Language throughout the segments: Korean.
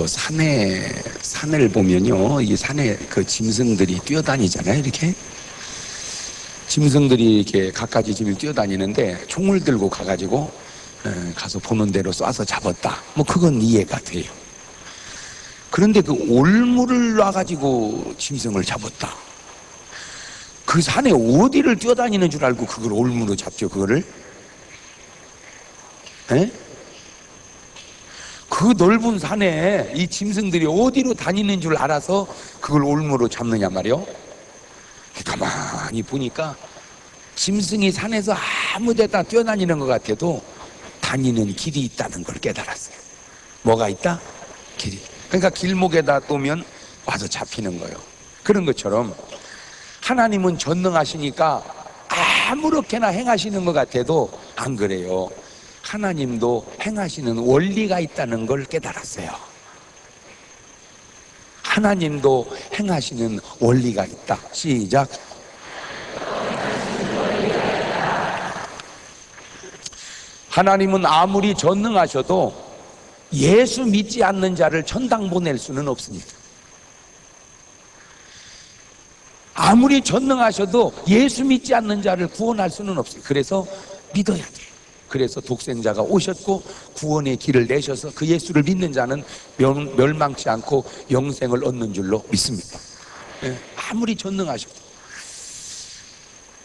산을 보면요, 이 산에 그 짐승들이 뛰어다니잖아요. 이렇게 짐승들이 이렇게 갖가지 짐을 뛰어다니는데 총을 들고 가가지고 가서 보는 대로 쏴서 잡았다. 뭐 그건 이해가 돼요. 그런데 그 올무를 놔가지고 짐승을 잡았다. 그 산에 어디를 뛰어다니는 줄 알고 그걸 올무로 잡죠, 그거를? 에? 그 넓은 산에 이 짐승들이 어디로 다니는 줄 알아서 그걸 올무로 잡느냐 말이요. 가만히 보니까 짐승이 산에서 아무 데다 뛰어다니는 것 같아도 다니는 길이 있다는 걸 깨달았어요. 뭐가 있다? 길이. 그러니까 길목에다 놓으면 와서 잡히는 거예요. 그런 것처럼 하나님은 전능하시니까 아무렇게나 행하시는 것 같아도 안 그래요. 하나님도 행하시는 원리가 있다는 걸 깨달았어요. 하나님도 행하시는 원리가 있다. 시작. 하나님은 아무리 전능하셔도 예수 믿지 않는 자를 천당 보낼 수는 없습니다. 아무리 전능하셔도 예수 믿지 않는 자를 구원할 수는 없어요. 그래서 믿어야 돼요. 그래서 독생자가 오셨고 구원의 길을 내셔서 그 예수를 믿는 자는 멸망치 않고 영생을 얻는 줄로 믿습니다. 아무리 전능하셔도.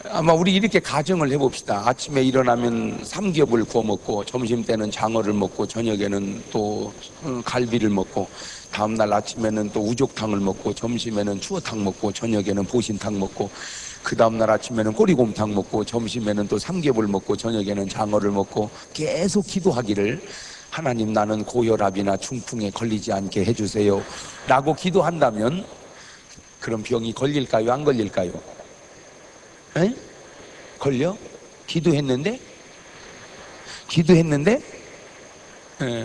아마 우리 이렇게 가정을 해봅시다. 아침에 일어나면 삼겹을 구워 먹고, 점심 때는 장어를 먹고, 저녁에는 또 갈비를 먹고, 다음날 아침에는 또 우족탕을 먹고, 점심에는 추어탕 먹고, 저녁에는 보신탕 먹고, 그 다음날 아침에는 꼬리곰탕 먹고, 점심에는 또 삼겹을 먹고, 저녁에는 장어를 먹고, 계속 기도하기를, 하나님 나는 고혈압이나 중풍에 걸리지 않게 해주세요 라고 기도한다면 그런 병이 걸릴까요? 안 걸릴까요? 에? 걸려? 기도했는데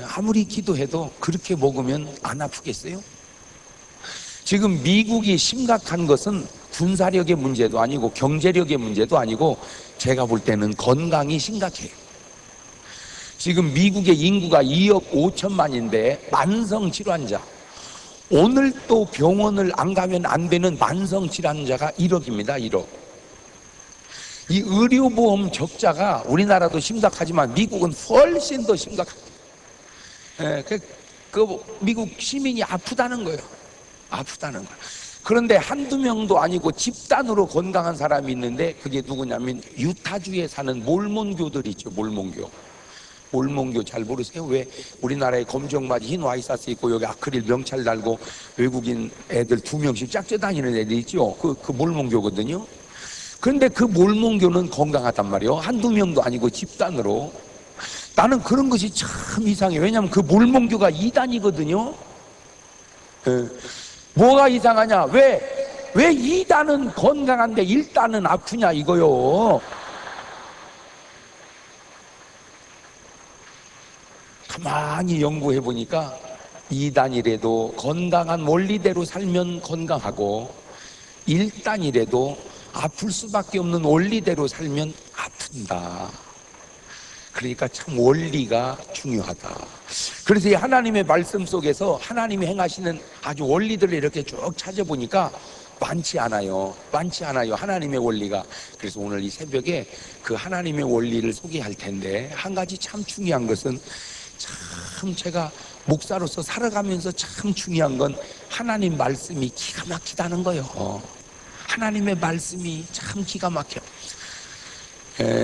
아무리 기도해도 그렇게 먹으면 안 아프겠어요? 지금 미국이 심각한 것은 군사력의 문제도 아니고 경제력의 문제도 아니고 제가 볼 때는 건강이 심각해요. 지금 미국의 인구가 2억 5천만인데 만성 질환자, 오늘 또 병원을 안 가면 안 되는 만성 질환자가 1억입니다. 1억. 이 의료보험 적자가 우리나라도 심각하지만 미국은 훨씬 더 심각합니다. 미국 시민이 아프다는 거예요. 아프다는 거예요. 그런데 한두 명도 아니고 집단으로 건강한 사람이 있는데 그게 누구냐면 유타주에 사는 몰몬교들 있죠. 몰몬교 잘 모르세요? 왜 우리나라에 검정바지 흰 와이셔츠 입고 여기 아크릴 명찰 달고 외국인 애들 2명씩 짝져 다니는 애들 있죠. 그 몰몬교거든요. 그런데 그 몰몬교는 건강하단 말이에요. 한두 명도 아니고 집단으로. 나는 그런 것이 참 이상해. 왜냐하면 그 몰몬교가 이단이거든요. 뭐가 이상하냐? 왜 2단은 건강한데 1단은 아프냐 이거요. 가만히 연구해 보니까 2단이라도 건강한 원리대로 살면 건강하고 1단이라도 아플 수밖에 없는 원리대로 살면 아픈다. 그러니까 참 원리가 중요하다. 그래서 이 하나님의 말씀 속에서 하나님이 행하시는 아주 원리들을 이렇게 쭉 찾아보니까 많지 않아요. 하나님의 원리가. 그래서 오늘 이 새벽에 그 하나님의 원리를 소개할 텐데, 한 가지 참 중요한 것은, 참 제가 목사로서 살아가면서 참 중요한 건 하나님 말씀이 기가 막히다는 거예요. 하나님의 말씀이 참 기가 막혀.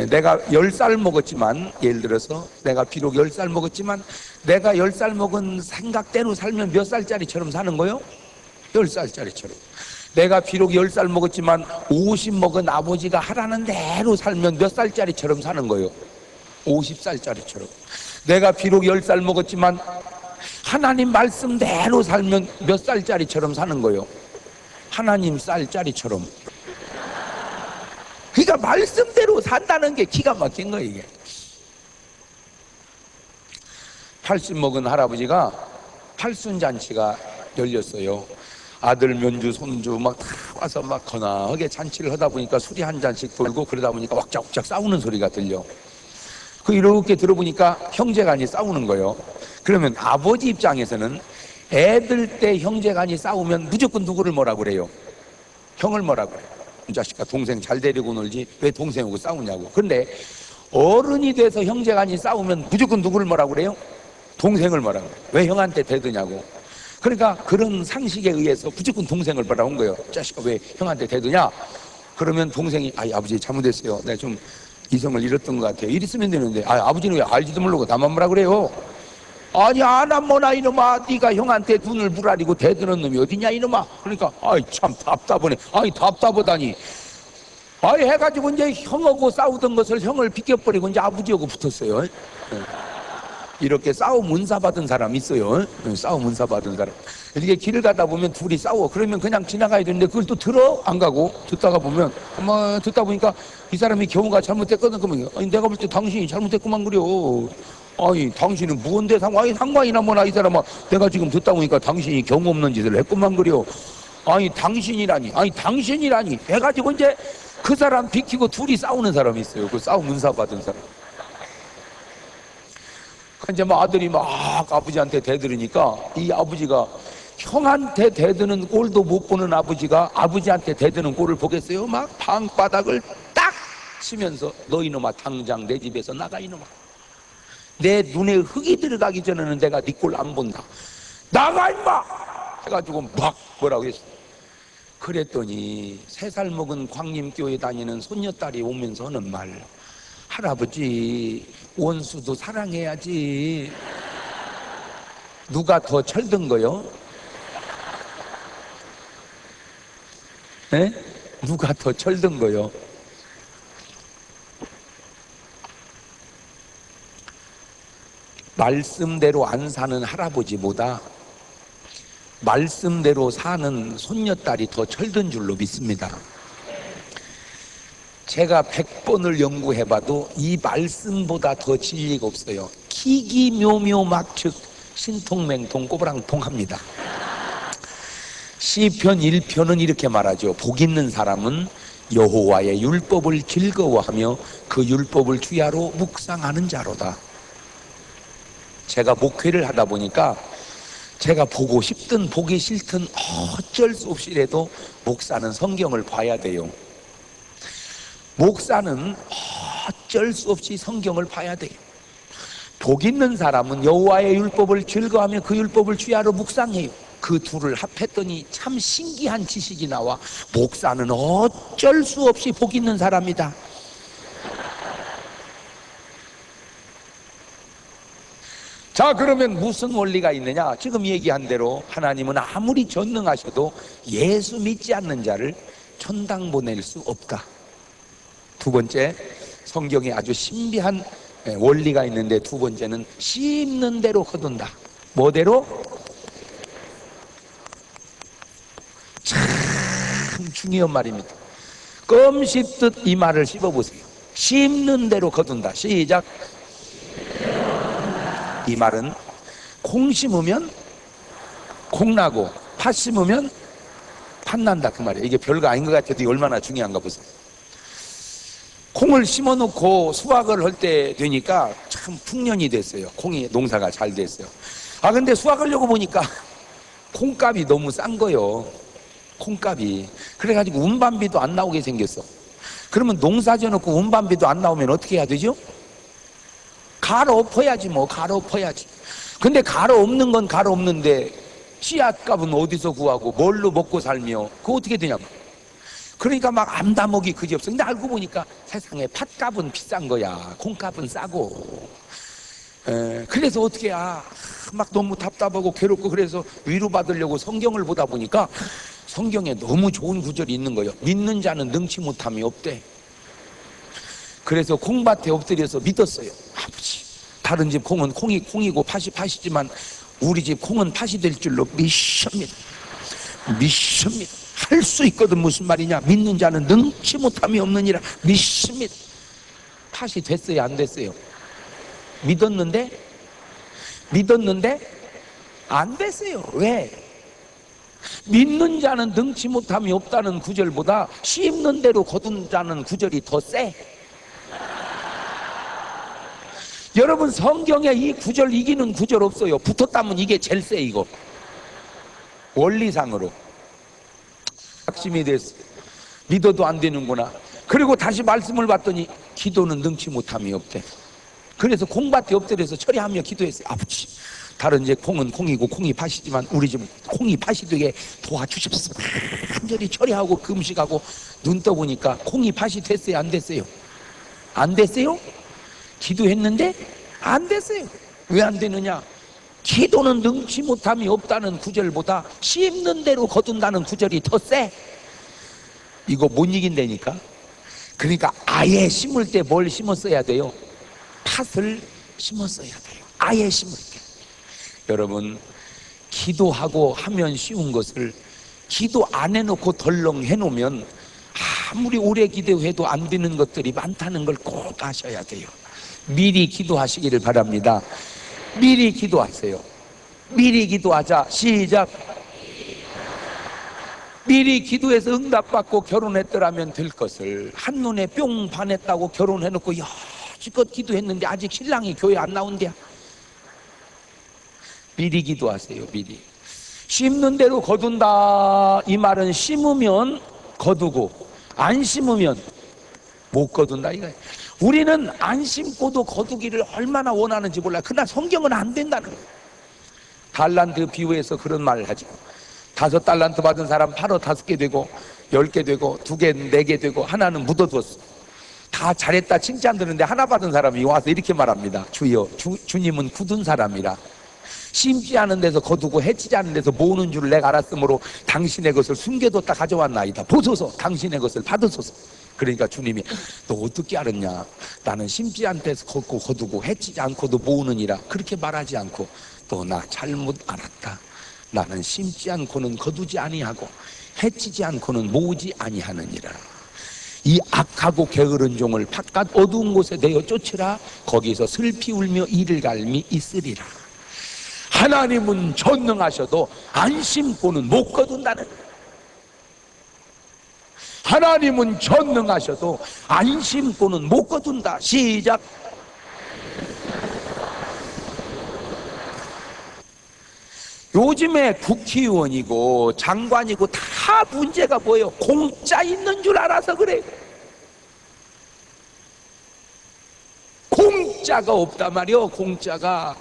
내가 10살 먹었지만, 예를 들어서 내가 비록 10살 먹었지만 내가 10살 먹은 생각대로 살면 몇 살짜리처럼 사는 거예요? 10살짜리처럼. 내가 비록 10살 먹었지만 50 먹은 아버지가 하라는 대로 살면 몇 살짜리처럼 사는 거예요? 50살짜리처럼. 내가 비록 10살 먹었지만 하나님 말씀대로 살면 몇 살짜리처럼 사는 거예요? 하나님 쌀짜리처럼. 그러니까 말씀대로 산다는 게 기가 막힌 거예요. 이게 80 먹은 할아버지가 팔순잔치가 열렸어요. 아들 면주 손주 막 다 와서 막 거나하게 잔치를 하다 보니까 술이 한 잔씩 돌고, 그러다 보니까 왁작왁작 싸우는 소리가 들려. 이렇게 들어보니까 형제간이 싸우는 거예요. 그러면 아버지 입장에서는 애들 때 형제간이 싸우면 무조건 누구를 뭐라 그래요? 형을 뭐라 그래요? 이 자식아 동생 잘 데리고 놀지 왜 동생하고 싸우냐고. 그런데 어른이 돼서 형제간이 싸우면 무조건 누구를 뭐라 그래요? 동생을 뭐라 그래요. 왜 형한테 대드냐고. 그러니까 그런 상식에 의해서 무조건 동생을 뭐라 한 거예요. 이 자식아 왜 형한테 대드냐. 그러면 동생이 아버지 잘못했어요. 내가 좀 이성을 잃었던 것 같아요. 이랬으면 되는데 아버지는 왜 알지도 모르고 나만 뭐라 그래요? 아니 아나뭐나 이놈아 네가 형한테 눈을 부라리고 대드는 놈이 어디냐 이놈아. 그러니까 참 답답하네. 답답하다니. 해가지고 이제 형하고 싸우던 것을 형을 비껴버리고 이제 아버지하고 붙었어요. 이렇게 싸움 은사 받은 사람 있어요. 싸움 은사 받은 사람. 이렇게 길을 가다 보면 둘이 싸워. 그러면 그냥 지나가야 되는데 그걸 또 들어? 안 가고 듣다가 보면 듣다 보니까 이 사람이 경우가 잘못됐거든. 그러면 내가 볼 때 당신이 잘못됐구만 그려. 당신은 무언데 상관이나 뭐나 이 사람아. 내가 지금 듣다 보니까 당신이 경우 없는 짓을 했구만 그려. 당신이라니 해가지고 이제 그 사람 비키고 둘이 싸우는 사람이 있어요. 그 싸움 은사 받은 사람. 이제 아들이 아버지한테 대들으니까 이 아버지가 형한테 대드는 꼴도 못 보는 아버지가 아버지한테 대드는 꼴을 보겠어요? 방바닥을 딱 치면서 너 이놈아 당장 내 집에서 나가 이놈아. 내 눈에 흙이 들어가기 전에는 내가 네 꼴 안 본다. 나가 임마! 해가지고 뭐라고 했어. 그랬더니 3살 먹은 광림교회 다니는 손녀딸이 오면서 하는 말. 할아버지 원수도 사랑해야지. 누가 더 철든 거요? 네? 누가 더 철든 거요? 말씀대로 안 사는 할아버지보다 말씀대로 사는 손녀딸이 더 철든 줄로 믿습니다. 제가 100번을 연구해봐도 이 말씀보다 더 진리가 없어요. 기기묘묘 막측 신통맹통 꼬부랑통합니다. 시편 1편은 이렇게 말하죠. 복 있는 사람은 여호와의 율법을 즐거워하며 그 율법을 주야로 묵상하는 자로다. 제가 목회를 하다 보니까 제가 보고 싶든 보기 싫든 어쩔 수 없이라도 목사는 성경을 봐야 돼요. 목사는 어쩔 수 없이 성경을 봐야 돼요. 복 있는 사람은 여호와의 율법을 즐거워하며 그 율법을 주야로 묵상해요. 그 둘을 합했더니 참 신기한 지식이 나와. 목사는 어쩔 수 없이 복 있는 사람이다. 자, 그러면 무슨 원리가 있느냐? 지금 얘기한 대로 하나님은 아무리 전능하셔도 예수 믿지 않는 자를 천당 보낼 수 없다. 두 번째, 성경에 아주 신비한 원리가 있는데 두 번째는 심는 대로 거둔다. 뭐대로? 참 중요한 말입니다. 껌 씹듯 이 말을 씹어보세요. 심는 대로 거둔다. 시작. 이 말은 콩 심으면 콩 나고 팥 심으면 팥 난다 그 말이에요. 이게 별거 아닌 것 같아도 얼마나 중요한가 보세요. 콩을 심어놓고 수확을 할 때 되니까 참 풍년이 됐어요. 콩이 농사가 잘 됐어요. 근데 수확하려고 보니까 콩값이 너무 싼 거요. 콩값이. 그래가지고 운반비도 안 나오게 생겼어. 그러면 농사 지어놓고 운반비도 안 나오면 어떻게 해야 되죠? 갈아엎어야지 뭐. 갈아엎어야지. 근데 갈아엎는 건 갈아엎는데 씨앗값은 어디서 구하고 뭘로 먹고 살며 그거 어떻게 되냐고. 그러니까 막 암다먹이 그지없어. 근데 알고 보니까 세상에 팥값은 비싼 거야. 콩값은 싸고. 그래서 어떻게 해야. 막 너무 답답하고 괴롭고 그래서 위로받으려고 성경을 보다 보니까 성경에 너무 좋은 구절이 있는 거예요. 믿는 자는 능치 못함이 없대. 그래서 콩밭에 엎드려서 믿었어요. 아버지, 다른 집 콩은 콩이고 팥이 팥이지만 우리 집 콩은 팥이 될 줄로 믿습니다. 할 수 있거든. 무슨 말이냐? 믿는 자는 능치 못함이 없느니라. 믿습니다. 팥이 됐어요, 안 됐어요? 믿었는데 안 됐어요. 왜? 믿는 자는 능치 못함이 없다는 구절보다 씹는 대로 거둔 자는 구절이 더 세. 여러분, 성경에 이 구절 이기는 구절 없어요. 붙었다면 이게 제일 세. 이거 원리상으로 확심이 됐어. 믿어도 안 되는구나. 그리고 다시 말씀을 봤더니 기도는 능치 못함이 없대. 그래서 콩밭에 엎드려서 처리하며 기도했어요. 아버지, 다른 이제 콩은 콩이고 콩이 팥이지만 우리 집 콩이 팥이 되게 도와주십시오. 간절히 처리하고 금식하고 눈 떠보니까 콩이 팥이 됐어요? 안 됐어요? 안 됐어요? 기도했는데 안 됐어요. 왜 안 되느냐? 기도는 능치 못함이 없다는 구절보다 심는 대로 거둔다는 구절이 더 세. 이거 못 이긴다니까. 그러니까 아예 심을 때 뭘 심었어야 돼요? 팥을 심었어야 돼요. 아예 심을 때. 여러분, 기도하고 하면 쉬운 것을 기도 안 해놓고 덜렁 해놓으면 아무리 오래 기도해도 안 되는 것들이 많다는 걸 꼭 아셔야 돼요. 미리 기도하시기를 바랍니다. 미리 기도하세요. 미리 기도하자. 시작. 미리 기도해서 응답받고 결혼했더라면 될 것을 한눈에 뿅 반했다고 결혼해놓고 여지껏 기도했는데 아직 신랑이 교회 안 나온대야. 미리 기도하세요. 미리. 심는 대로 거둔다. 이 말은 심으면 거두고 안 심으면 못 거둔다 이거예요. 우리는 안 심고도 거두기를 얼마나 원하는지 몰라. 그러나 성경은 안 된다는 거예요. 달란트 비유에서 그런 말을 하죠. 5달란트 받은 사람 8호 5개 되고 10개 되고 2개 4개 되고 하나는 묻어두었어. 다 잘했다 칭찬 드는데 하나 받은 사람이 와서 이렇게 말합니다. 주여, 주님은 굳은 사람이라 심지 않은 데서 거두고 해치지 않은 데서 모으는 줄 내가 알았으므로 당신의 것을 숨겨뒀다 가져왔나이다. 보소서, 당신의 것을 받으소서. 그러니까 주님이 너 어떻게 알았냐? 나는 심지 않은 데서 거두고 해치지 않고도 모으느니라. 그렇게 말하지 않고 또 나 잘못 알았다. 나는 심지 않고는 거두지 아니하고 해치지 않고는 모으지 아니하느니라. 이 악하고 게으른 종을 바깥 어두운 곳에 내어 쫓으라. 거기서 슬피 울며 이를 갈미 있으리라. 하나님은 전능하셔도 안 심고는 못 거둔다는. 하나님은 전능하셔도 안 심고는 못 거둔다. 시작. 요즘에 국회의원이고 장관이고 다 문제가 뭐예요? 공짜 있는 줄 알아서 그래. 공짜가 없단 말이요. 공짜가.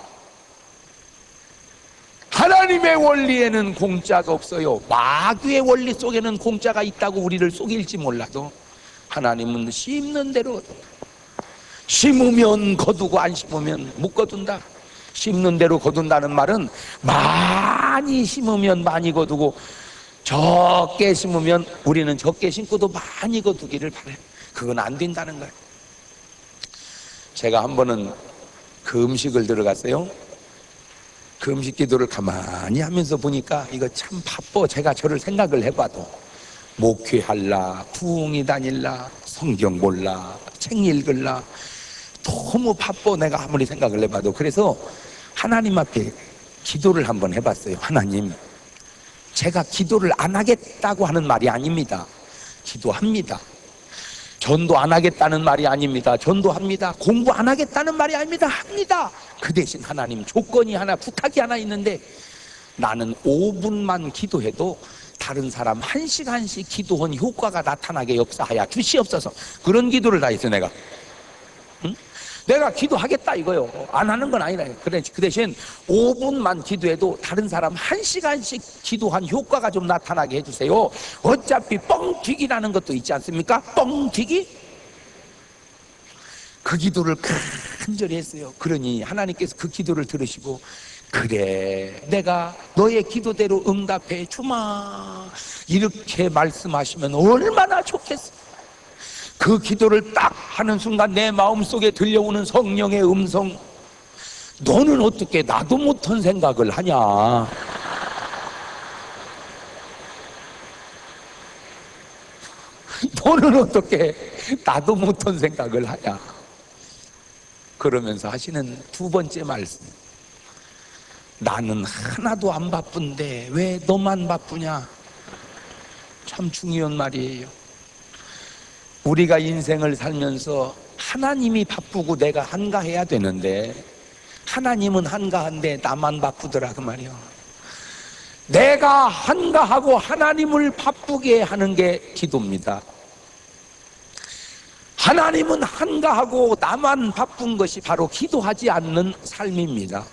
하나님의 원리에는 공짜가 없어요. 마귀의 원리 속에는 공짜가 있다고 우리를 속일지 몰라도 하나님은 심는 대로. 심으면 거두고 안 심으면 못 거둔다. 심는 대로 거둔다는 말은 많이 심으면 많이 거두고 적게 심으면 우리는 적게 심고도 많이 거두기를 바라요. 그건 안 된다는 거예요. 제가 한 번은 그 음식을 들어갔어요. 그 음식 기도를 가만히 하면서 보니까 이거 참 바빠. 제가 저를 생각을 해봐도 목회할라, 부흥이 다닐라, 성경 볼라, 책 읽을라 너무 바빠. 내가 아무리 생각을 해봐도. 그래서 하나님 앞에 기도를 한번 해봤어요. 하나님, 제가 기도를 안 하겠다고 하는 말이 아닙니다. 기도합니다. 전도 안 하겠다는 말이 아닙니다. 전도합니다. 공부 안 하겠다는 말이 아닙니다. 합니다. 그 대신 하나님, 조건이 하나, 부탁이 하나 있는데 나는 5분만 기도해도 다른 사람 1시간씩 기도한 효과가 나타나게 역사하여 주시옵소서. 그런 기도를 다 했어요. 내가. 응? 내가 기도하겠다 이거요. 안 하는 건 아니라. 그 대신 5분만 기도해도 다른 사람 1시간씩 기도한 효과가 좀 나타나게 해주세요. 어차피 뻥튀기라는 것도 있지 않습니까? 뻥튀기? 그 기도를 간절히 했어요. 그러니 하나님께서 그 기도를 들으시고 그래, 내가 너의 기도대로 응답해 주마 이렇게 말씀하시면 얼마나 좋겠어. 그 기도를 딱 하는 순간 내 마음속에 들려오는 성령의 음성, 너는 어떻게 나도 못한 생각을 하냐. 너는 어떻게 나도 못한 생각을 하냐. 그러면서 하시는 두 번째 말씀, 나는 하나도 안 바쁜데 왜 너만 바쁘냐. 참 중요한 말이에요. 우리가 인생을 살면서 하나님이 바쁘고 내가 한가해야 되는데 하나님은 한가한데 나만 바쁘더라 그 말이요. 내가 한가하고 하나님을 바쁘게 하는 게 기도입니다. 하나님은 한가하고 나만 바쁜 것이 바로 기도하지 않는 삶입니다.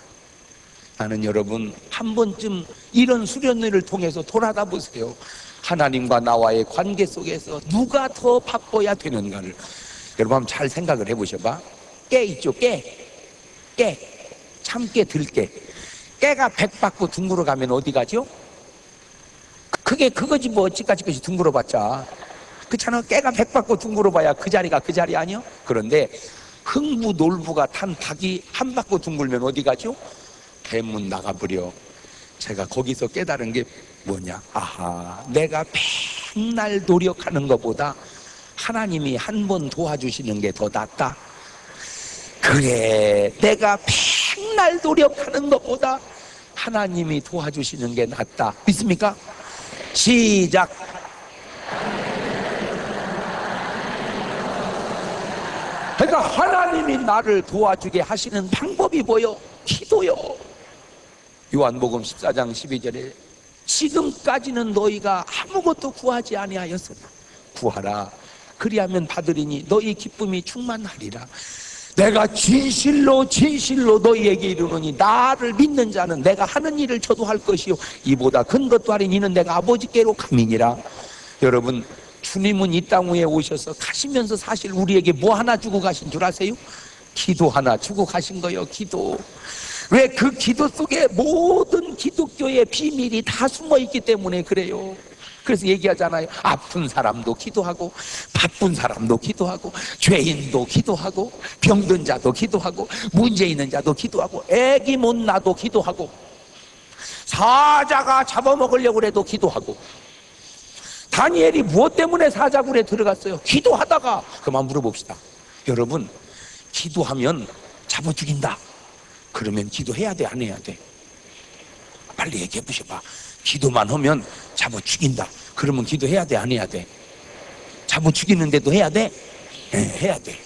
나는 여러분 한 번쯤 이런 수련회를 통해서 돌아다 보세요. 하나님과 나와의 관계 속에서 누가 더 바빠야 되는가를 여러분 한번 잘 생각을 해보셔봐. 깨 있죠, 깨 참깨 들깨. 깨가 100 받고 둥그러 가면 어디 가죠? 그게 그거지 뭐 어찌까지 것이 둥그러 봤자 그렇잖아. 깨가 100 받고 둥그러 봐야 그 자리가 그 자리 아니요? 그런데 흥부 놀부가 탄 닭이 한 바퀴 둥글면 어디 가죠? 대문 나가버려. 제가 거기서 깨달은 게 뭐냐? 아하, 내가 맨날 노력하는 것보다 하나님이 한 번 도와주시는 게 더 낫다. 그래, 내가 맨날 노력하는 것보다 하나님이 도와주시는 게 낫다. 믿습니까? 시작. 그러니까 하나님이 나를 도와주게 하시는 방법이 뭐요? 기도요. 요한복음 14장 12절에 지금까지는 너희가 아무것도 구하지 아니하였으나 구하라 그리하면 받으리니 너희 기쁨이 충만하리라. 내가 진실로 너희에게 이르노니 나를 믿는 자는 내가 하는 일을 저도 할 것이요 이보다 큰 것도 하리니 이는 내가 아버지께로 감이니라. 여러분 주님은 이 땅 위에 오셔서 가시면서 사실 우리에게 뭐 하나 주고 가신 줄 아세요? 기도 하나 주고 가신 거예요. 기도. 왜? 그 기도 속에 모든 기독교의 비밀이 다 숨어 있기 때문에 그래요. 그래서 얘기하잖아요. 아픈 사람도 기도하고 바쁜 사람도 기도하고 죄인도 기도하고 병든 자도 기도하고 문제 있는 자도 기도하고 애기 못 낳아도 기도하고 사자가 잡아먹으려고 해도 기도하고. 다니엘이 무엇 때문에 사자굴에 들어갔어요? 기도하다가. 그만 물어봅시다. 여러분 기도하면 잡아 죽인다 그러면 기도해야 돼 안 해야 돼? 빨리 얘기해 보셔봐. 기도만 하면 잡아 죽인다 그러면 기도해야 돼 안 해야 돼? 잡아 죽이는데도 해야 돼? 네, 해야 돼.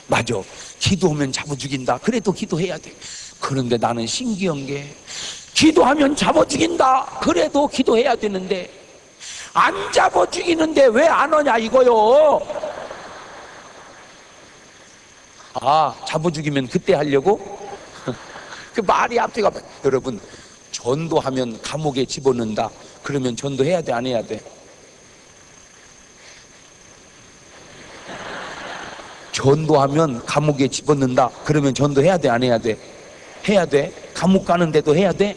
맞아. 기도하면 잡아 죽인다 그래도 기도해야 돼. 그런데 나는 신기한 게 기도하면 잡아 죽인다 그래도 기도해야 되는데 안 잡아 죽이는데 왜 안 하냐 이거요. 아, 잡아 죽이면 그때 하려고? 그 말이 앞뒤가. 여러분 전도하면 감옥에 집어넣는다 그러면 전도해야 돼 안 해야 돼? 전도하면 감옥에 집어넣는다 그러면 전도해야 돼 안 해야 돼? 해야 돼. 감옥 가는데도 해야 돼?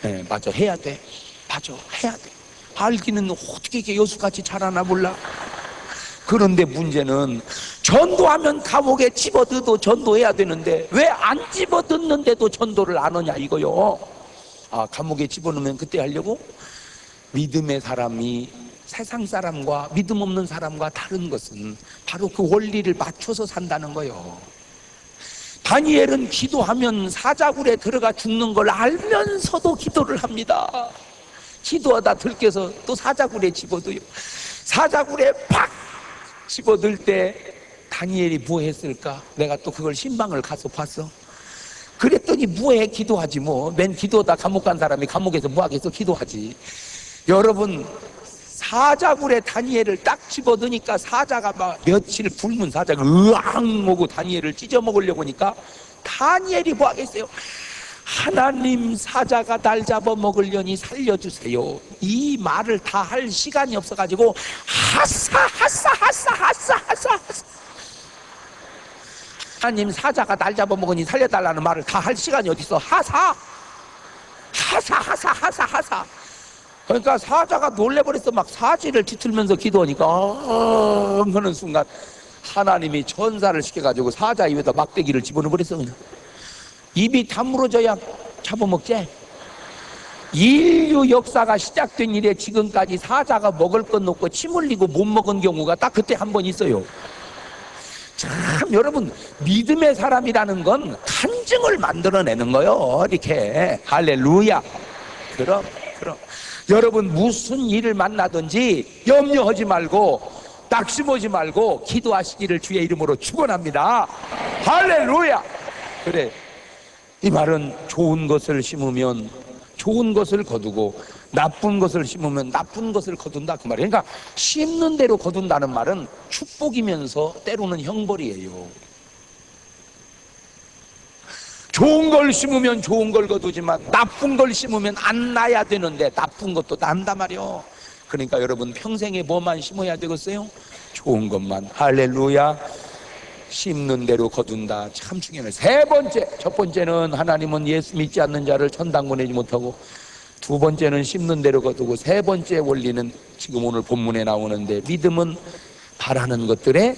네, 맞아. 해야 돼. 맞아. 해야 돼. 알기는 어떻게 이렇게 여수같이 잘하나 몰라. 그런데 문제는 전도하면 감옥에 집어넣어도 전도해야 되는데 왜 안 집어넣는데도 전도를 안 하냐 이거요. 아, 감옥에 집어넣으면 그때 하려고? 믿음의 사람이 세상 사람과 믿음 없는 사람과 다른 것은 바로 그 원리를 맞춰서 산다는 거예요. 다니엘은 기도하면 사자굴에 들어가 죽는 걸 알면서도 기도를 합니다. 기도하다 들켜서 또 사자굴에 집어넣어요. 사자굴에 팍 집어넣을 때 다니엘이 뭐 했을까? 내가 또 그걸 신방을 가서 봤어. 그랬더니 뭐해? 기도하지 뭐. 맨 기도하다 감옥 간 사람이 감옥에서 뭐 하겠어? 기도하지. 여러분 사자굴에 다니엘을 딱 집어넣으니까 사자가 막 며칠 굶은 사자가 으앙 오고 다니엘을 찢어 먹으려고 하니까 다니엘이 뭐 하겠어요? 하나님 사자가 날 잡아먹으려니 살려주세요. 이 말을 다 할 시간이 없어가지고 하사 하나님 사자가 날 잡아먹으니 살려달라는 말을 다 할 시간이 어디 있어? 하사. 그러니까 사자가 놀래버렸어. 막 사지를 뒤틀면서 기도하니까 하는 순간 하나님이 천사를 시켜가지고 사자 입에다 막대기를 집어넣어버렸어. 그냥 입이 다물어져야 잡아먹지. 인류 역사가 시작된 이래 지금까지 사자가 먹을 건 없고 침 흘리고 못 먹은 경우가 딱 그때 한 번 있어요. 참 여러분 믿음의 사람이라는 건 간증을 만들어내는 거요. 이렇게 할렐루야. 그럼 여러분 무슨 일을 만나든지 염려하지 말고 낙심하지 말고 기도하시기를 주의 이름으로 축원합니다. 할렐루야. 그래, 이 말은 좋은 것을 심으면 좋은 것을 거두고 나쁜 것을 심으면 나쁜 것을 거둔다 그 말이에요. 그러니까 심는 대로 거둔다는 말은 축복이면서 때로는 형벌이에요. 좋은 걸 심으면 좋은 걸 거두지만 나쁜 걸 심으면 안 나야 되는데 나쁜 것도 난다 말이요. 그러니까 여러분 평생에 뭐만 심어야 되겠어요? 좋은 것만. 할렐루야. 심는 대로 거둔다. 참 중요해요. 세 번째, 첫 번째는 하나님은 예수 믿지 않는 자를 천당 보내지 못하고, 두 번째는 심는 대로 거두고, 세 번째 원리는 지금 오늘 본문에 나오는데, 믿음은 바라는 것들의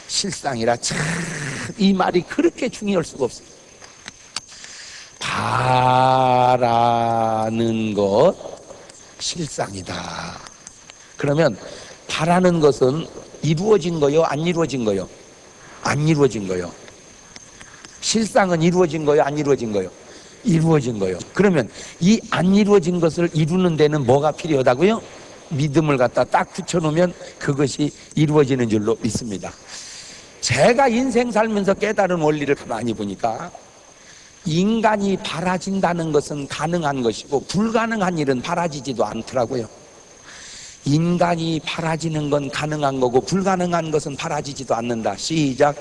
실상이라. 참 이 말이 그렇게 중요할 수가 없어요. 바라는 것 실상이다. 그러면 바라는 것은 이루어진 거요, 안 이루어진 거요? 안 이루어진 거요. 실상은 이루어진 거요, 안 이루어진 거요? 이루어진 거요. 그러면 이 안 이루어진 것을 이루는 데는 뭐가 필요하다고요? 믿음을 갖다 딱 붙여놓으면 그것이 이루어지는 줄로 믿습니다. 제가 인생 살면서 깨달은 원리를 가만히 보니까 인간이 바라진다는 것은 가능한 것이고 불가능한 일은 바라지지도 않더라고요. 인간이 바라지는 건 가능한 거고 불가능한 것은 바라지지도 않는다. 시작.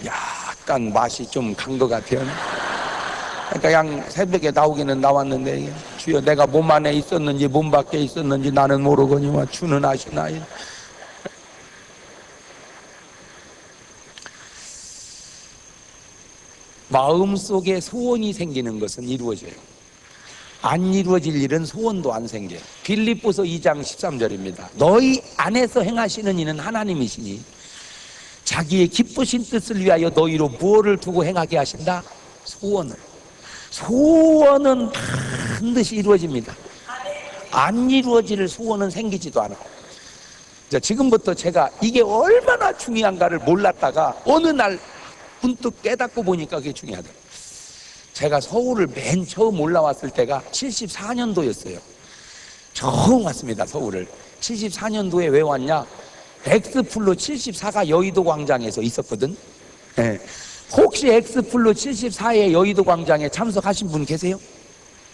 약간 맛이 좀 간 것 같아요. 그러니까 그냥 새벽에 나오기는 나왔는데 주여 내가 몸 안에 있었는지 몸 밖에 있었는지 나는 모르거니와 주는 아시나이. 마음속에 소원이 생기는 것은 이루어져요. 안 이루어질 일은 소원도 안 생겨요. 빌립보서 2장 13절입니다. 너희 안에서 행하시는 이는 하나님이시니 자기의 기쁘신 뜻을 위하여 너희로 무엇을 두고 행하게 하신다? 소원을. 소원은 반드시 이루어집니다. 안 이루어질 소원은 생기지도 않아요. 자, 지금부터 제가 이게 얼마나 중요한가를 몰랐다가 어느 날 문득 깨닫고 보니까 그게 중요하다. 제가 서울을 맨 처음 올라왔을 때가 74년도였어요. 처음 왔습니다, 서울을. 74년도에 왜 왔냐? 엑스플로 74가 여의도 광장에서 있었거든. 네. 혹시 엑스플로 74의 여의도 광장에 참석하신 분 계세요?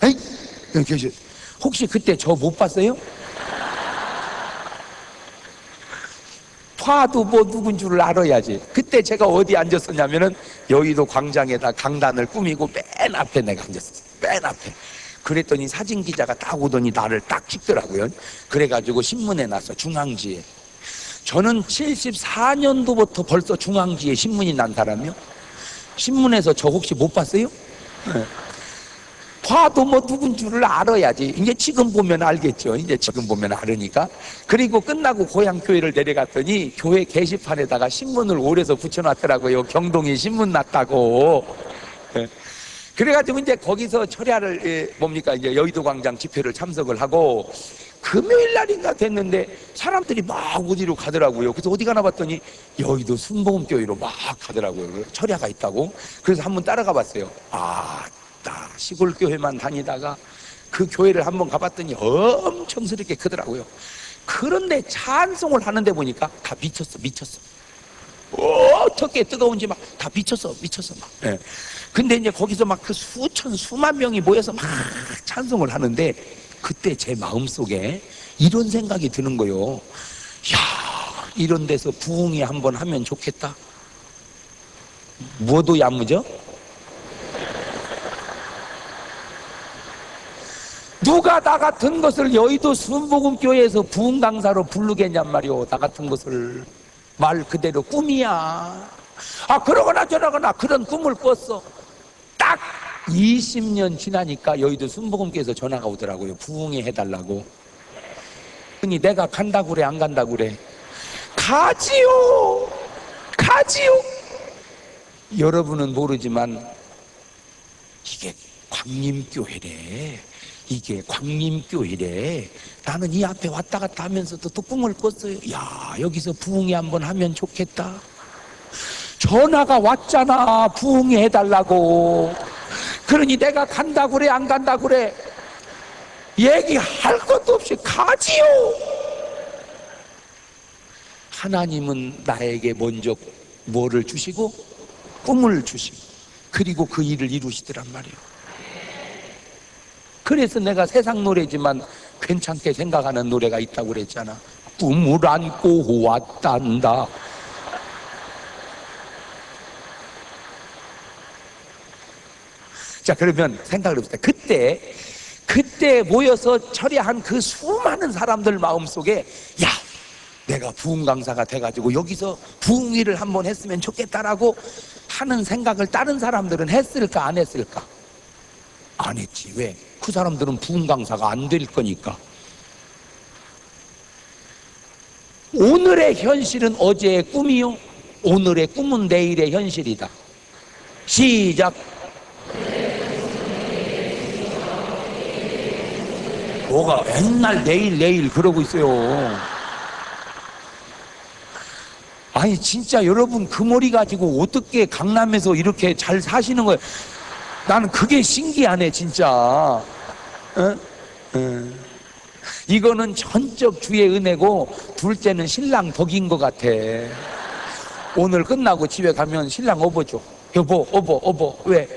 에이? 계세요. 혹시 그때 저 못 봤어요? 봐도 뭐 누군 줄을 알아야지. 그때 제가 어디 앉았었냐면은 여의도 광장에다 강단을 꾸미고 맨 앞에 내가 앉았었어요. 맨 앞에. 그랬더니 사진 기자가 딱 오더니 나를 딱 찍더라고요. 그래가지고 신문에 났어, 중앙지에. 저는 74년도부터 벌써 중앙지에 신문이 난 사람이요. 신문에서 저 혹시 못 봤어요? 네. 봐도 뭐 누군 줄을 알아야지. 이제 지금 보면 알겠죠. 이제 지금 보면 알으니까. 그리고 끝나고 고향 교회를 내려갔더니 교회 게시판에다가 신문을 오래서 붙여놨더라고요. 경동이 신문 났다고. 네. 그래가지고 이제 거기서 철야를 뭡니까 이제 여의도 광장 집회를 참석을 하고 금요일 날인가 됐는데 사람들이 막 어디로 가더라고요. 그래서 어디 가나 봤더니 여의도 순복음교회로 막 가더라고요. 철야가 있다고. 그래서 한번 따라가 봤어요. 나 시골 교회만 다니다가 그 교회를 한번 가봤더니 엄청스럽게 크더라고요. 그런데 찬송을 하는데 보니까 다 미쳤어. 어떻게 뜨거운지 막 다 미쳤어 막. 네. 근데 이제 거기서 막 그 수만 명이 모여서 막 찬송을 하는데 그때 제 마음속에 이런 생각이 드는 거요. 야, 이런 데서 부흥회 한번 하면 좋겠다. 뭐도 야무져? 누가 나 같은 것을 여의도 순복음교회에서 부흥 강사로 부르겠냔 말이오. 나 같은 것을. 말 그대로 꿈이야. 그러거나 저러거나 그런 꿈을 꿨어. 딱 20년 지나니까 여의도 순복음교회에서 전화가 오더라고요. 부흥회 해달라고. 그니 내가 간다고 그래, 안 간다고 그래? 가지요. 여러분은 모르지만 이게 광림교회래. 나는 이 앞에 왔다 갔다 하면서도 또 꿈을 꿨어요. 야, 여기서 부흥회 한번 하면 좋겠다. 전화가 왔잖아. 부흥회 해달라고. 그러니 내가 간다고 그래, 안 간다고 그래? 얘기할 것도 없이 가지요. 하나님은 나에게 먼저 뭐를 주시고 꿈을 주시고 그리고 그 일을 이루시더란 말이에요. 그래서 내가 세상 노래지만 괜찮게 생각하는 노래가 있다고 그랬잖아. 꿈을 안고 왔단다. 자, 그러면 생각을 해봅시다. 그때 모여서 처리한 그 수많은 사람들 마음속에 야, 내가 부흥 강사가 돼가지고 여기서 부흥회를 한번 했으면 좋겠다라고 하는 생각을 다른 사람들은 했을까 안 했을까? 안 했지. 왜? 그 사람들은 부흥 강사가 안 될 거니까. 오늘의 현실은 어제의 꿈이요, 오늘의 꿈은 내일의 현실이다. 시작. 뭐가 맨날 내일 그러고 있어요. 아니 진짜 여러분 그 머리 가지고 어떻게 강남에서 이렇게 잘 사시는 거예요? 나는 그게 신기하네 진짜. 응? 응. 이거는 전적 주의 은혜고 둘째는 신랑 덕인 것 같아. 오늘 끝나고 집에 가면 신랑 업어줘. 여보 왜?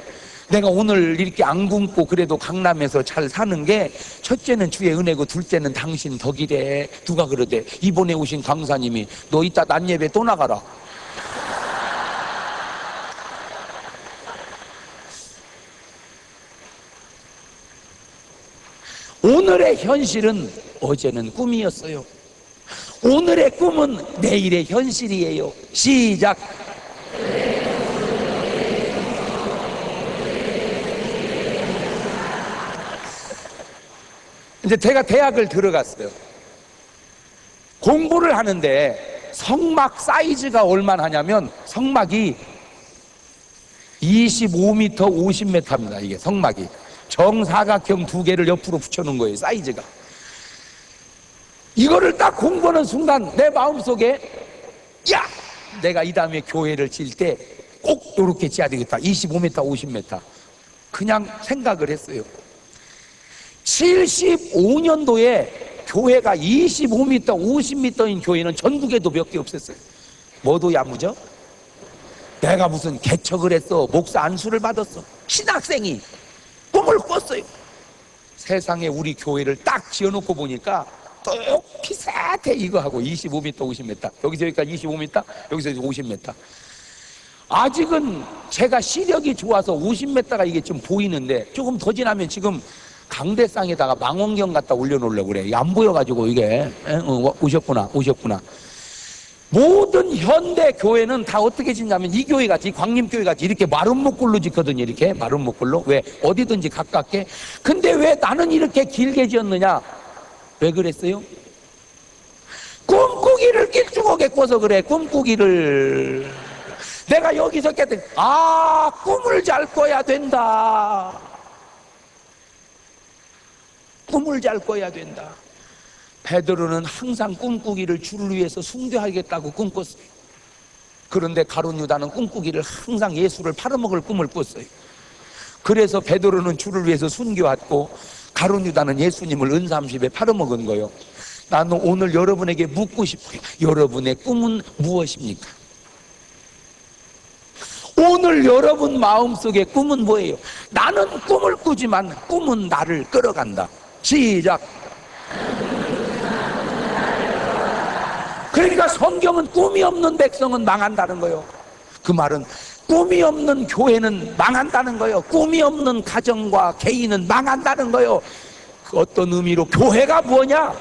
내가 오늘 이렇게 안 굶고 그래도 강남에서 잘 사는 게 첫째는 주의 은혜고 둘째는 당신 덕이래. 누가 그러대? 이번에 오신 강사님이 너 이따 낮 예배 또 나가라. 오늘의 현실은 어제는 꿈이었어요. 오늘의 꿈은 내일의 현실이에요. 시작. 이제 제가 대학을 들어갔어요. 공부를 하는데 성막 사이즈가 얼마나 하냐면 성막이 25m, 50m입니다. 이게 성막이 정사각형 두 개를 옆으로 붙여놓은 거예요. 사이즈가. 이거를 딱 공부하는 순간 내 마음속에 야! 내가 이 다음에 교회를 질 때 꼭 이렇게 지어야 되겠다. 25m, 50m. 그냥 생각을 했어요. 75년도에 교회가 25m, 50m인 교회는 전국에도 몇 개 없었어요. 뭐도 야무져? 내가 무슨 개척을 했어, 목사 안수를 받았어. 신학생이 꿈을 꿨어요. 세상에 우리 교회를 딱 지어놓고 보니까 똑 비슷해. 이거하고 25m, 50m. 여기서 여기까지 25m, 여기서 50m. 아직은 제가 시력이 좋아서 50m가 이게 좀 보이는데 조금 더 지나면 지금 강대상에다가 망원경 갖다 올려놓으려고 그래. 안 보여가지고 이게. 오셨구나. 모든 현대 교회는 다 어떻게 짓냐면 이 교회 같이, 광림교회 같이 이렇게 마른 목골로 짓거든요. 이렇게 마른 목골로. 왜? 어디든지 가깝게. 근데 왜 나는 이렇게 길게 지었느냐? 왜 그랬어요? 꿈꾸기를 낄쭉하게 꿔서 그래. 꿈꾸기를. 내가 여기서 깼더니 꿈을 잘 꿔야 된다. 꿈을 잘 꿔야 된다. 베드로는 항상 꿈꾸기를 주를 위해서 숭배하겠다고 꿈꿨어요. 그런데 가룟 유다는 꿈꾸기를 항상 예수를 팔아먹을 꿈을 꿨어요. 그래서 베드로는 주를 위해서 순교했고 가룟 유다는 예수님을 은삼십에 팔아먹은 거예요. 나는 오늘 여러분에게 묻고 싶어요. 여러분의 꿈은 무엇입니까? 오늘 여러분 마음속의 꿈은 뭐예요? 나는 꿈을 꾸지만 꿈은 나를 끌어간다. 시작. 그러니까 성경은 꿈이 없는 백성은 망한다는 거예요. 그 말은 꿈이 없는 교회는 망한다는 거예요. 꿈이 없는 가정과 개인은 망한다는 거예요. 그 어떤 의미로 교회가 뭐냐?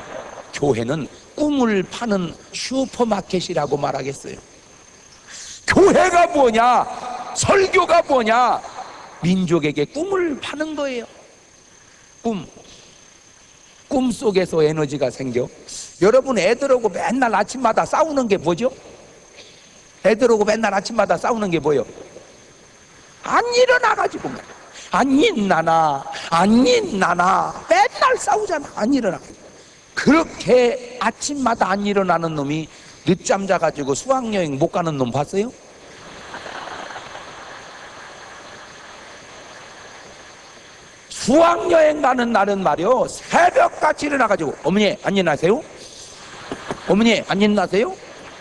교회는 꿈을 파는 슈퍼마켓이라고 말하겠어요. 교회가 뭐냐? 설교가 뭐냐? 민족에게 꿈을 파는 거예요. 꿈 속에서 에너지가 생겨. 여러분 애들하고 맨날 아침마다 싸우는 게 뭐죠? 애들하고 맨날 아침마다 싸우는 게 뭐예요? 안 일어나가지고 안 일어나나 맨날 싸우잖아. 안 일어나. 그렇게 아침마다 안 일어나는 놈이 늦잠 자가지고 수학여행 못 가는 놈 봤어요? 수학여행 가는 날은 말이요 새벽같이 일어나가지고 어머니 안 일어나세요? 어머니 안 일어나세요?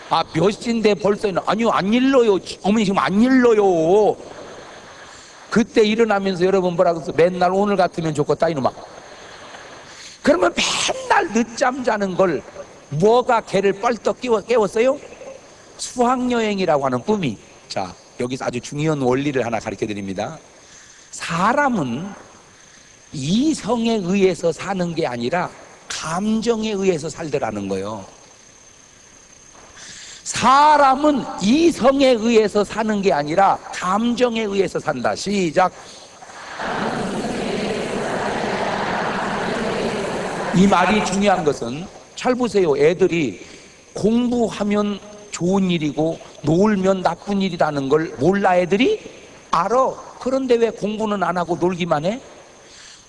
아, 몇 시인데 벌써 아니요, 안 일러요. 어머니 지금 안 일러요. 그때 일어나면서 여러분 뭐라 그랬어? 맨날 오늘 같으면 좋겠다 이놈아. 그러면 맨날 늦잠 자는 걸 뭐가 걔를 뻘떡 깨웠어요? 수학여행이라고 하는 꿈이. 자, 여기서 아주 중요한 원리를 하나 가르쳐 드립니다. 사람은 이성에 의해서 사는 게 아니라 감정에 의해서 살더라는 거예요. 사람은 이성에 의해서 사는 게 아니라 감정에 의해서 산다. 시작. 이 말이 중요한 것은, 잘 보세요. 애들이 공부하면 좋은 일이고 놀면 나쁜 일이라는 걸 몰라 애들이? 알아. 그런데 왜 공부는 안 하고 놀기만 해?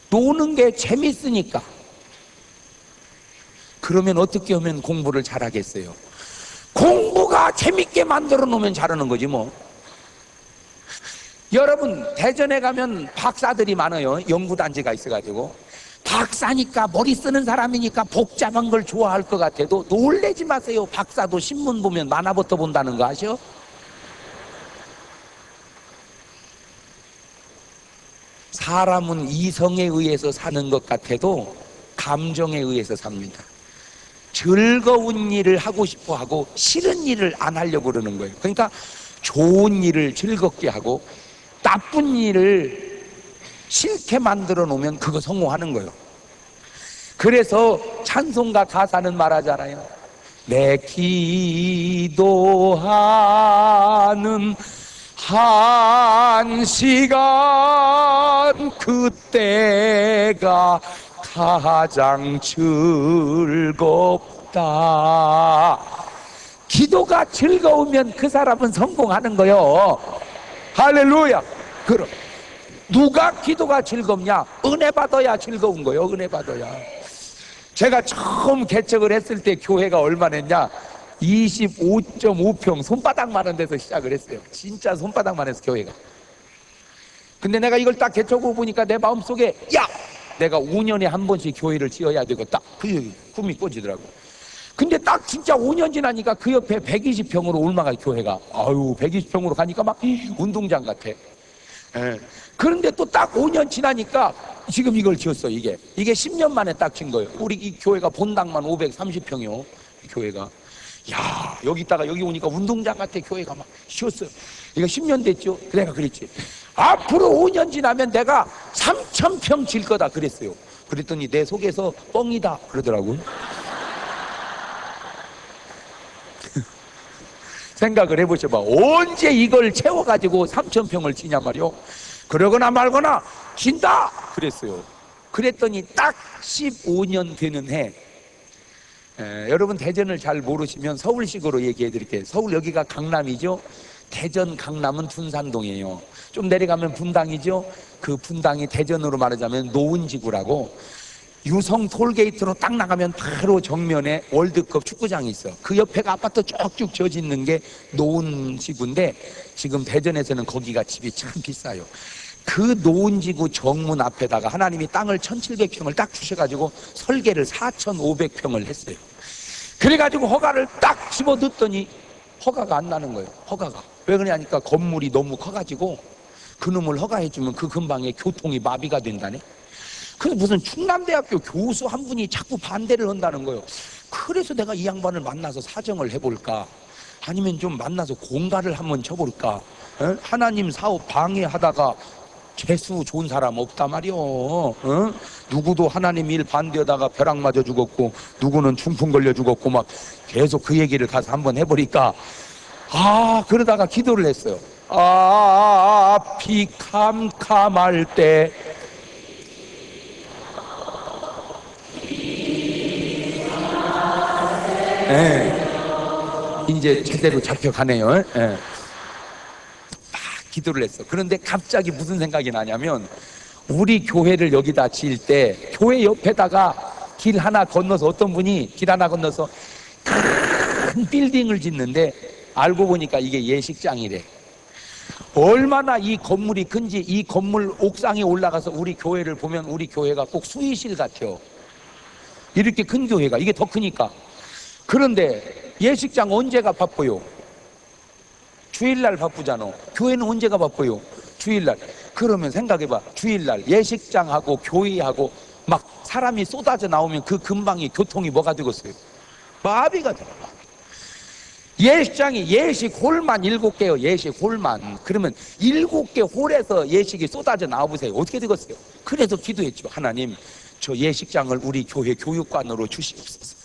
노는 게 재밌으니까. 그러면 어떻게 하면 공부를 잘하겠어요? 공부가 재밌게 만들어 놓으면 잘하는 거지 뭐. 여러분, 대전에 가면 박사들이 많아요. 연구단지가 있어가지고. 박사니까 머리 쓰는 사람이니까 복잡한 걸 좋아할 것 같아도 놀래지 마세요. 박사도 신문 보면 만화부터 본다는 거 아셔? 사람은 이성에 의해서 사는 것 같아도 감정에 의해서 삽니다. 즐거운 일을 하고 싶어 하고 싫은 일을 안 하려고 그러는 거예요. 그러니까 좋은 일을 즐겁게 하고 나쁜 일을 싫게 만들어 놓으면 그거 성공하는 거예요. 그래서 찬송가 가사는 말하잖아요. 내 기도하는 한 시간 그때가 가장 즐겁다. 기도가 즐거우면 그 사람은 성공하는 거요. 할렐루야. 그럼 누가 기도가 즐겁냐? 은혜 받아야 즐거운 거요. 은혜 받아야. 제가 처음 개척을 했을 때 교회가 얼마나 했냐? 25.5평 손바닥만한 데서 시작을 했어요. 진짜 손바닥만 해서 교회가. 근데 내가 이걸 딱 개척하고 보니까 내 마음속에 야! 내가 5년에 한 번씩 교회를 지어야 되겠다. 그 꿈이 꿔지더라고. 근데 딱 진짜 5년 지나니까 그 옆에 120평으로 올라가 교회가. 아유, 120평으로 가니까 막 운동장 같아. 예. 그런데 또 딱 5년 지나니까 지금 이걸 지었어. 이게 10년 만에 딱 진 거예요. 우리 이 교회가 본당만 530평이요. 교회가. 야, 여기다가 여기 오니까 운동장 같아. 교회가 막 쉬었어요. 이거 10년 됐죠. 내가 그랬지. 앞으로 5년 지나면 내가 3,000평 질 거다 그랬어요. 그랬더니 내 속에서 뻥이다 그러더라고요. 생각을 해보셔봐. 언제 이걸 채워가지고 3,000평을 지냐 말이요. 그러거나 말거나 진다 그랬어요. 그랬더니 딱 15년 되는 해. 여러분 대전을 잘 모르시면 서울식으로 얘기해 드릴게요. 서울 여기가 강남이죠. 대전 강남은 둔산동이에요. 좀 내려가면 분당이죠. 그 분당이 대전으로 말하자면 노은지구라고, 유성 톨게이트로 딱 나가면 바로 정면에 월드컵 축구장이 있어. 그 옆에가 아파트 쭉쭉 져짓는 게 노은지구인데 지금 대전에서는 거기가 집이 참 비싸요. 그 노은지구 정문 앞에다가 하나님이 땅을 1,700평을 딱 주셔가지고 설계를 4,500평을 했어요. 그래가지고 허가를 딱 집어 넣었더니 허가가 안 나는 거예요. 허가가. 왜 그러냐니까 건물이 너무 커가지고 그놈을 허가해주면 그 근방에 교통이 마비가 된다네. 근데 무슨 충남대학교 교수 한 분이 자꾸 반대를 한다는 거예요. 그래서 내가 이 양반을 만나서 사정을 해볼까, 아니면 좀 만나서 공갈을 한번 쳐볼까. 에? 하나님 사업 방해하다가 재수 좋은 사람 없다 말이요. 누구도 하나님 일 반대하다가 벼락 맞아 죽었고 누구는 중풍 걸려 죽었고 막 계속 그 얘기를 가서 한번 해보니까, 그러다가 기도를 했어요. 비 캄캄할 때 이제 제대로 잡혀가네요. 기도를 했어. 그런데 갑자기 무슨 생각이 나냐면, 우리 교회를 여기다 지을 때 교회 옆에다가 길 하나 건너서 어떤 분이 길 하나 건너서 큰 빌딩을 짓는데 알고 보니까 이게 예식장이래. 얼마나 이 건물이 큰지, 이 건물 옥상에 올라가서 우리 교회를 보면 우리 교회가 꼭 수의실 같아요. 이렇게 큰 교회가, 이게 더 크니까. 그런데 예식장 언제가 바빠요? 주일날 바쁘잖아. 교회는 언제가 바빠요? 주일날. 그러면 생각해봐. 주일날 예식장하고 교회하고 막 사람이 쏟아져 나오면 그 근방이 교통이 뭐가 되겠어요? 마비가 돼. 예식장이 예식 홀만 7개요. 예식 홀만. 그러면 7개 홀에서 예식이 쏟아져 나와보세요. 어떻게 되겠어요? 그래서 기도했죠. 하나님, 저 예식장을 우리 교회 교육관으로 주시옵소서.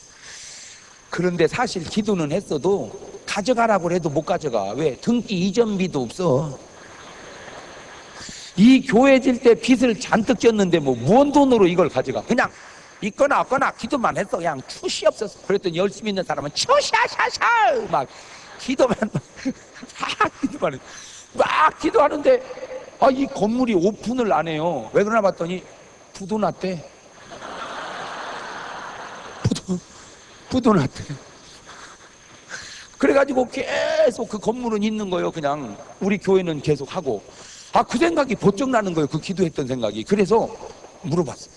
그런데 사실 기도는 했어도 가져가라고 해도 못 가져가. 왜? 등기 이전비도 없어. 이 교회 질 때 빚을 잔뜩 졌는데 뭐 무언 돈으로 이걸 가져가. 그냥 있거나 없거나 기도만 했어. 그냥 투시 없었어. 그랬더니 열심히 있는 사람은 추샤샤샤 막 기도만 막 기도만 해. 막 기도하는데 이 건물이 오픈을 안 해요. 왜 그러나 봤더니 부도 났대. 부도 났대. 그래가지고 계속 그 건물은 있는 거예요. 그냥 우리 교회는 계속 하고. 그 생각이 번쩍 나는 거예요. 그 기도했던 생각이. 그래서 물어봤어요.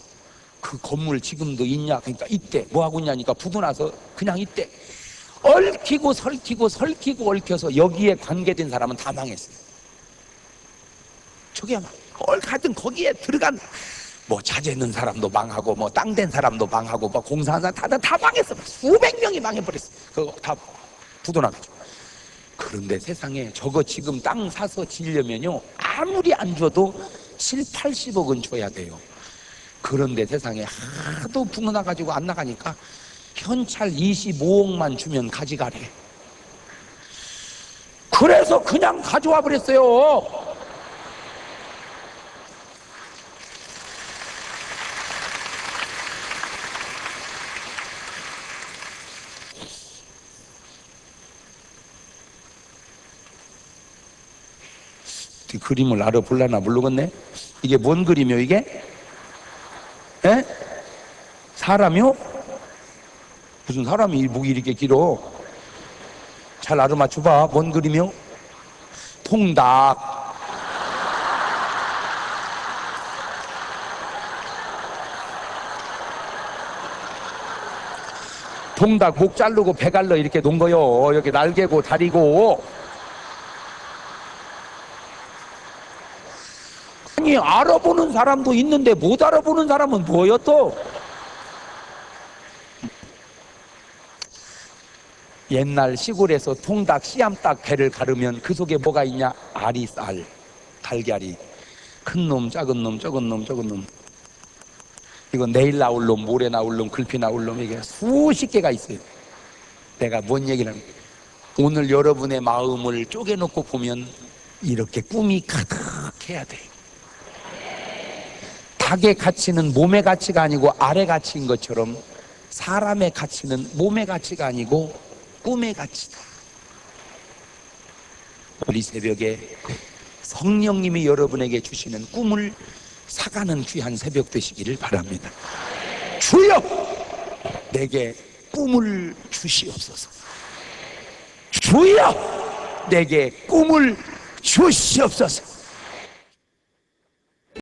그 건물 지금도 있냐? 그러니까 있대. 뭐 하고 있냐니까 부도 나서 그냥 있대. 얽히고 설키고 설키고 얽혀서 여기에 관계된 사람은 다 망했어요. 저게 하여튼 거기에 들어간 뭐 자재 있는 사람도 망하고 뭐 땅 된 사람도 망하고 뭐 공사한 사람 다 망했어. 수백 명이 망해버렸어. 그거 다 부도 나가지고. 그런데 세상에 저거 지금 땅 사서 지으려면요 아무리 안 줘도 7, 80억은 줘야 돼요. 그런데 세상에 하도 부도 나가지고 안 나가니까 현찰 25억만 주면 가져가래. 그래서 그냥 가져와 버렸어요. 그림을 알아볼라나 모르겠네. 이게 뭔 그림이요 이게? 에? 사람이요? 무슨 사람이 목이 이렇게 길어? 잘 알아맞혀봐. 뭔 그림이요? 통닭. 통닭 목 자르고 배 갈러 이렇게 놓은 거요. 여기 날개고 다리고. 아니 알아보는 사람도 있는데 못 알아보는 사람은 뭐요 또? 옛날 시골에서 통닭 씨암탉 배를 가르면 그 속에 뭐가 있냐? 알이 쌀, 달걀이. 큰 놈, 작은 놈, 적은 놈, 적은 놈. 이거 내일 나올 놈, 모레 나올 놈, 글피 나올 놈, 이게 수십 개가 있어요. 내가 뭔 얘기를 하는 거야? 오늘 여러분의 마음을 쪼개놓고 보면 이렇게 꿈이 가득해야 돼. 닭의 가치는 몸의 가치가 아니고 알의 가치인 것처럼 사람의 가치는 몸의 가치가 아니고 꿈의 가치다. 우리 새벽에 성령님이 여러분에게 주시는 꿈을 사가는 귀한 새벽 되시기를 바랍니다. 주여 내게 꿈을 주시옵소서. 주여 내게 꿈을 주시옵소서.